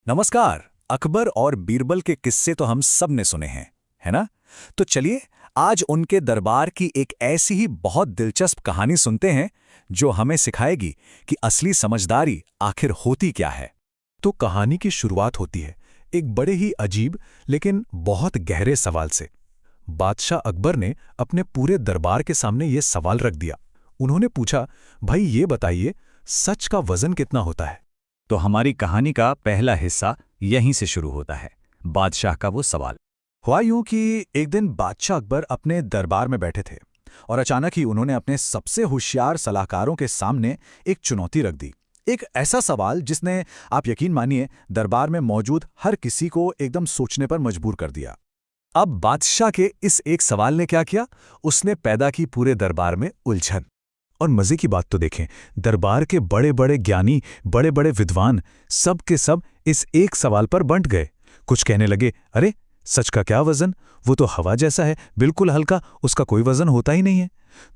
नमस्कार। अकबर और बीरबल के किस्से तो हम सब ने सुने हैं, है ना? तो चलिए आज उनके दरबार की एक ऐसी ही बहुत दिलचस्प कहानी सुनते हैं जो हमें सिखाएगी कि असली समझदारी आखिर होती क्या है। तो कहानी की शुरुआत होती है एक बड़े ही अजीब लेकिन बहुत गहरे सवाल से। बादशाह अकबर ने अपने पूरे दरबार के सामने ये सवाल रख दिया। उन्होंने पूछा, भाई ये बताइए, सच का वजन कितना होता है? तो हमारी कहानी का पहला हिस्सा यहीं से शुरू होता है, बादशाह का वो सवाल। हुआ यूं कि एक दिन बादशाह अकबर अपने दरबार में बैठे थे और अचानक ही उन्होंने अपने सबसे होशियार सलाहकारों के सामने एक चुनौती रख दी। एक ऐसा सवाल जिसने, आप यकीन मानिए, दरबार में मौजूद हर किसी को एकदम सोचने पर मजबूर कर दिया। अब बादशाह के इस एक सवाल ने क्या किया? उसने पैदा की पूरे दरबार में उलझन। और मजे की बात तो देखें, दरबार के बड़े बड़े ज्ञानी, बड़े बड़े विद्वान, सब के सब इस एक सवाल पर बंट गए। कुछ कहने लगे, अरे सच का क्या वजन, वो तो हवा जैसा है, बिल्कुल हल्का, उसका कोई वजन होता ही नहीं है।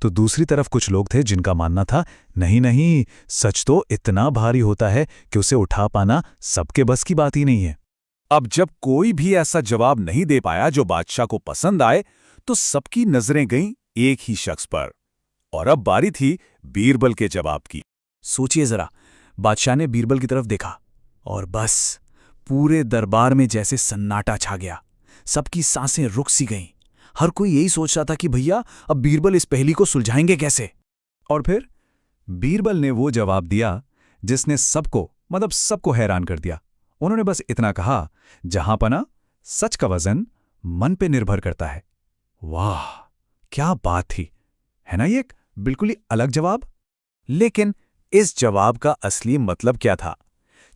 तो दूसरी तरफ कुछ लोग थे जिनका मानना था, नहीं नहीं, सच तो इतना भारी होता है कि उसे उठा पाना सबके बस की बात ही नहीं है। अब जब कोई भी ऐसा जवाब नहीं दे पाया जो बादशाह को पसंद आए, तो सबकी नजरें गईं एक ही शख्स पर। और अब बारी थी बीरबल के जवाब की। सोचिए जरा, बादशाह ने बीरबल की तरफ देखा और बस पूरे दरबार में जैसे सन्नाटा छा गया। सबकी सांसें रुक सी गईं। हर कोई यही सोच रहा था कि भैया अब बीरबल इस पहेली को सुलझाएंगे कैसे। और फिर बीरबल ने वो जवाब दिया जिसने सबको हैरान कर दिया। उन्होंने बस इतना कहा, जहां पना सच का वजन मन पे निर्भर करता है। वाह, क्या बात थी, है ना? ये एक बिल्कुल ही अलग जवाब। लेकिन इस जवाब का असली मतलब क्या था?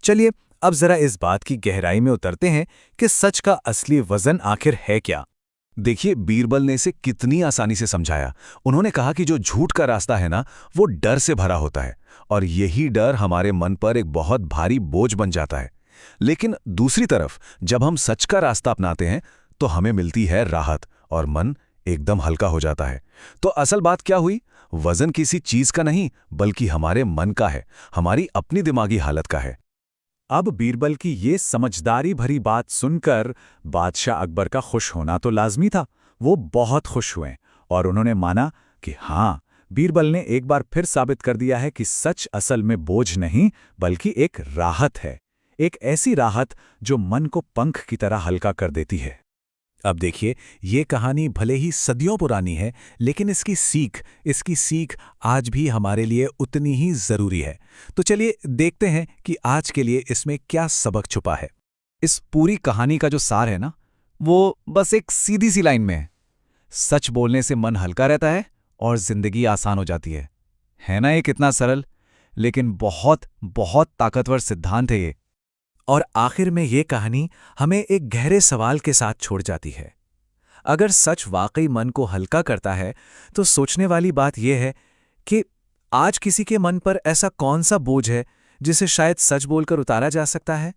चलिए अब जरा इस बात की गहराई में उतरते हैं कि सच का असली वजन आखिर है क्या। देखिए, बीरबल ने इसे कितनी आसानी से समझाया। उन्होंने कहा कि जो झूठ का रास्ता है ना, वो डर से भरा होता है और यही डर हमारे मन पर एक बहुत भारी बोझ बन जाता है। लेकिन दूसरी तरफ जब हम सच का रास्ता अपनाते हैं तो हमें मिलती है राहत और मन एकदम हल्का हो जाता है। तो असल बात क्या हुई? वजन किसी चीज का नहीं, बल्कि हमारे मन का है, हमारी अपनी दिमागी हालत का है। अब बीरबल की ये समझदारी भरी बात सुनकर बादशाह अकबर का खुश होना तो लाजमी था। वो बहुत खुश हुए और उन्होंने माना कि हाँ, बीरबल ने एक बार फिर साबित कर दिया है कि सच असल में बोझ नहीं, बल्कि एक राहत है। एक ऐसी राहत जो मन को पंख की तरह हल्का कर देती है। अब देखिए, ये कहानी भले ही सदियों पुरानी है, लेकिन इसकी सीख आज भी हमारे लिए उतनी ही जरूरी है। तो चलिए देखते हैं कि आज के लिए इसमें क्या सबक छुपा है। इस पूरी कहानी का जो सार है ना, वो बस एक सीधी सी लाइन में है। सच बोलने से मन हल्का रहता है और जिंदगी आसान हो जाती है। है ना? ये कितना सरल लेकिन बहुत बहुत ताकतवर सिद्धांत है ये। और आखिर में ये कहानी हमें एक गहरे सवाल के साथ छोड़ जाती है। अगर सच वाकई मन को हल्का करता है, तो सोचने वाली बात यह है कि आज किसी के मन पर ऐसा कौन सा बोझ है जिसे शायद सच बोलकर उतारा जा सकता है।